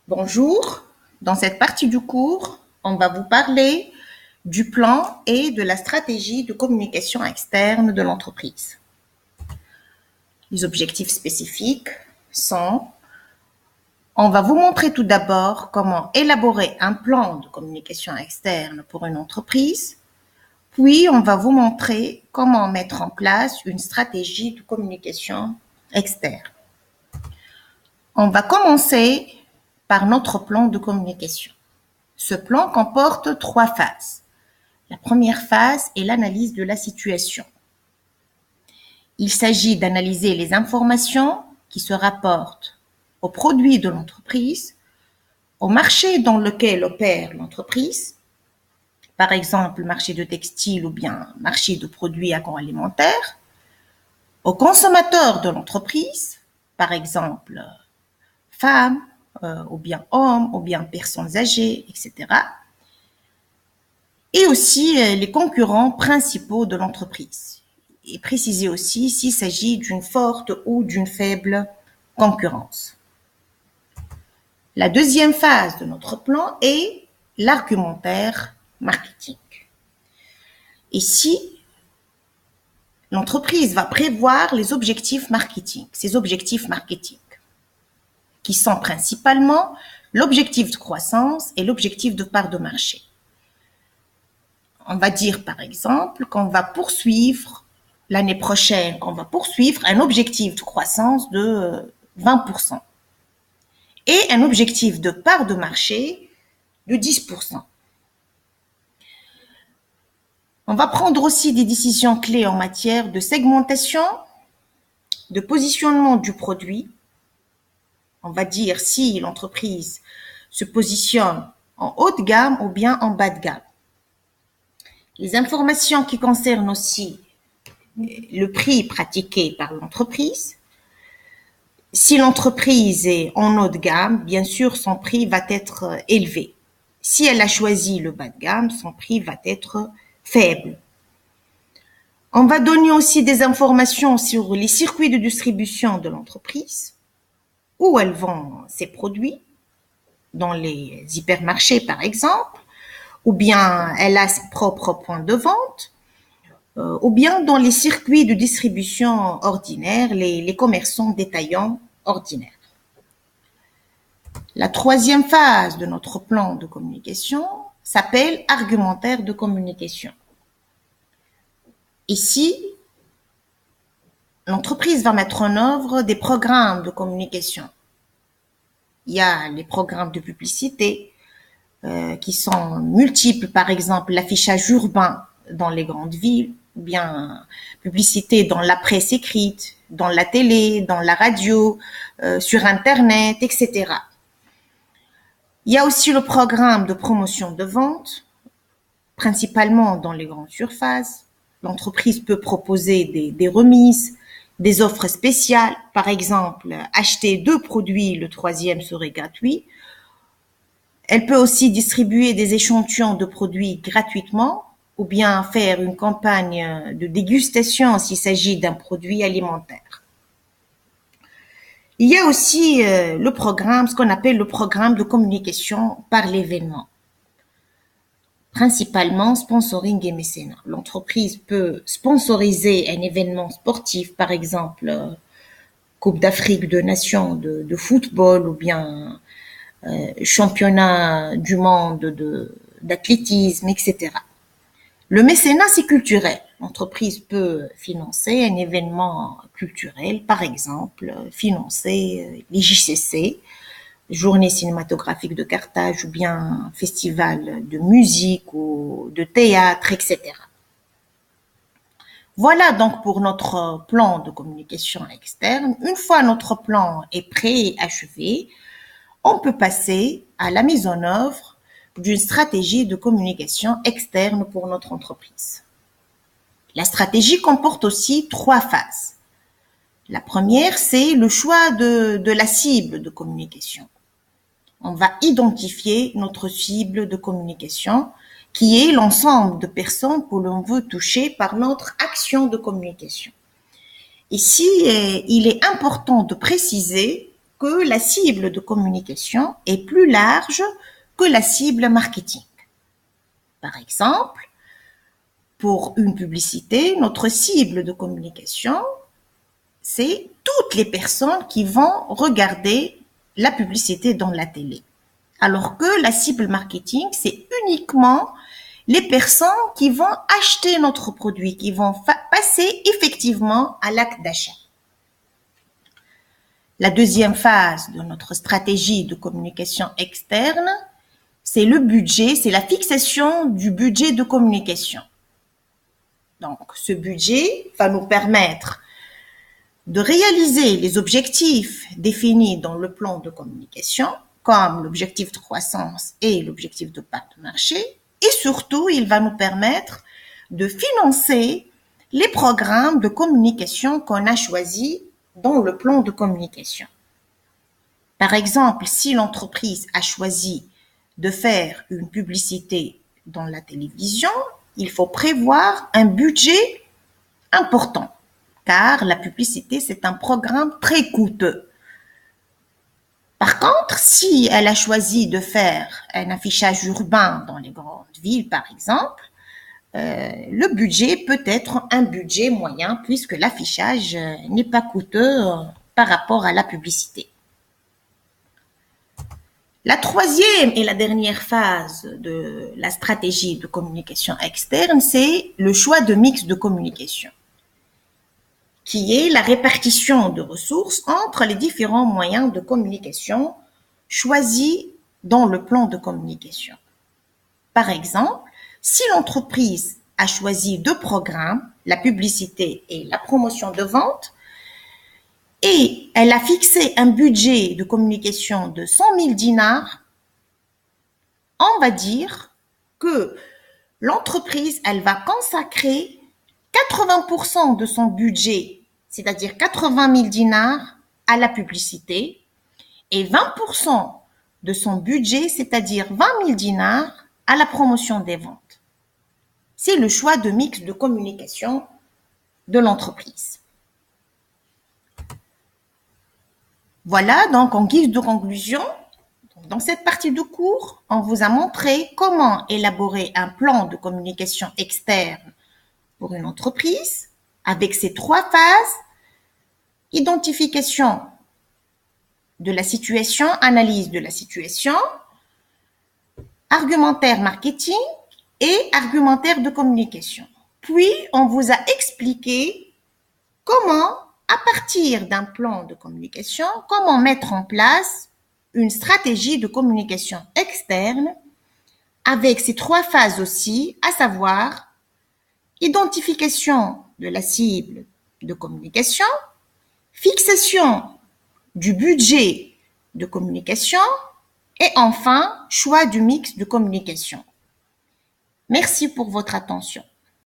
Bonjour, dans cette partie du cours, on va vous parler du plan et de la stratégie de communication externe de l'entreprise. Les objectifs spécifiques sont, on va vous montrer tout d'abord comment élaborer un plan de communication externe pour une entreprise, puis on va vous montrer comment mettre en place une stratégie de communication externe. On va commencer par notre plan de communication. Ce plan comporte 3 phases. La première phase est l'analyse de la situation. Il s'agit d'analyser les informations qui se rapportent aux produits de l'entreprise, au marché dans lequel opère l'entreprise, par exemple marché de textile ou bien marché de produits agroalimentaires, aux consommateurs de l'entreprise, par exemple femmes, ou bien hommes, ou bien personnes âgées, etc. Et aussi les concurrents principaux de l'entreprise. Et préciser aussi s'il s'agit d'une forte ou d'une faible concurrence. La deuxième phase de notre plan est l'argumentaire marketing. Ici, l'entreprise va prévoir les objectifs marketing, ces objectifs marketing, qui sont principalement l'objectif de croissance et l'objectif de part de marché. On va dire par exemple qu'on va poursuivre l'année prochaine, qu'on va poursuivre un objectif de croissance de 20% et un objectif de part de marché de 10%. On va prendre aussi des décisions clés en matière de segmentation, de positionnement du produit. On va dire si l'entreprise se positionne en haut de gamme ou bien en bas de gamme. Les informations qui concernent aussi le prix pratiqué par l'entreprise. Si l'entreprise est en haut de gamme, bien sûr, son prix va être élevé. Si elle a choisi le bas de gamme, son prix va être faible. On va donner aussi des informations sur les circuits de distribution de l'entreprise, où elle vend ses produits, dans les hypermarchés par exemple, ou bien elle a ses propres points de vente, ou bien dans les circuits de distribution ordinaires, les commerçants détaillants ordinaires. La troisième phase de notre plan de communication s'appelle argumentaire de communication. Ici, l'entreprise va mettre en œuvre des programmes de communication. Il y a les programmes de publicité qui sont multiples, par exemple l'affichage urbain dans les grandes villes, ou bien publicité dans la presse écrite, dans la télé, dans la radio, sur Internet, etc. Il y a aussi le programme de promotion de vente, principalement dans les grandes surfaces. L'entreprise peut proposer des remises, des offres spéciales. Par exemple, acheter 2 produits, le 3e serait gratuit. Elle peut aussi distribuer des échantillons de produits gratuitement ou bien faire une campagne de dégustation s'il s'agit d'un produit alimentaire. Il y a aussi le programme, ce qu'on appelle le programme de communication par l'événement. Principalement sponsoring et mécénat. L'entreprise peut sponsoriser un événement sportif, par exemple Coupe d'Afrique de Nations de football ou bien championnat du monde d'athlétisme, etc. Le mécénat, c'est culturel. L'entreprise peut financer un événement culturel, par exemple, financer les JCC, Journée cinématographique de Carthage, ou bien festival de musique ou de théâtre, etc. Voilà donc pour notre plan de communication externe. Une fois notre plan est prêt et achevé, on peut passer à la mise en œuvre d'une stratégie de communication externe pour notre entreprise. La stratégie comporte aussi 3 phases. La première, c'est le choix de la cible de communication. On va identifier notre cible de communication, qui est l'ensemble de personnes que l'on veut toucher par notre action de communication. Ici, il est important de préciser que la cible de communication est plus large que la cible marketing. Par exemple, pour une publicité, notre cible de communication, c'est toutes les personnes qui vont regarder la publicité dans la télé. Alors que la cible marketing, c'est uniquement les personnes qui vont acheter notre produit, qui vont passer effectivement à l'acte d'achat. La deuxième phase de notre stratégie de communication externe, c'est le budget, c'est la fixation du budget de communication. Donc, ce budget va nous permettre de réaliser les objectifs définis dans le plan de communication, comme l'objectif de croissance et l'objectif de part de marché, et surtout, il va nous permettre de financer les programmes de communication qu'on a choisis dans le plan de communication. Par exemple, si l'entreprise a choisi de faire une publicité dans la télévision, il faut prévoir un budget important, car la publicité, c'est un programme très coûteux. Par contre, si elle a choisi de faire un affichage urbain dans les grandes villes, par exemple, le budget peut être un budget moyen puisque l'affichage n'est pas coûteux par rapport à la publicité. La troisième et la dernière phase de la stratégie de communication externe, c'est le choix de mix de communication, qui est la répartition de ressources entre les différents moyens de communication choisis dans le plan de communication. Par exemple, si l'entreprise a choisi deux programmes, la publicité et la promotion de vente, et elle a fixé un budget de communication de 100 000 dinars, on va dire que l'entreprise, elle va consacrer 80% de son budget, c'est-à-dire 80 000 dinars, à la publicité et 20% de son budget, c'est-à-dire 20 000 dinars, à la promotion des ventes. C'est le choix de mix de communication de l'entreprise. Voilà, donc en guise de conclusion, dans cette partie du cours, on vous a montré comment élaborer un plan de communication externe pour une entreprise avec ces trois phases: identification de la situation, analyse de la situation, argumentaire marketing et argumentaire de communication. Puis, on vous a expliqué comment, à partir d'un plan de communication, comment mettre en place une stratégie de communication externe avec ces trois phases aussi, à savoir identification de la cible de communication, fixation du budget de communication et enfin, choix du mix de communication. Merci pour votre attention.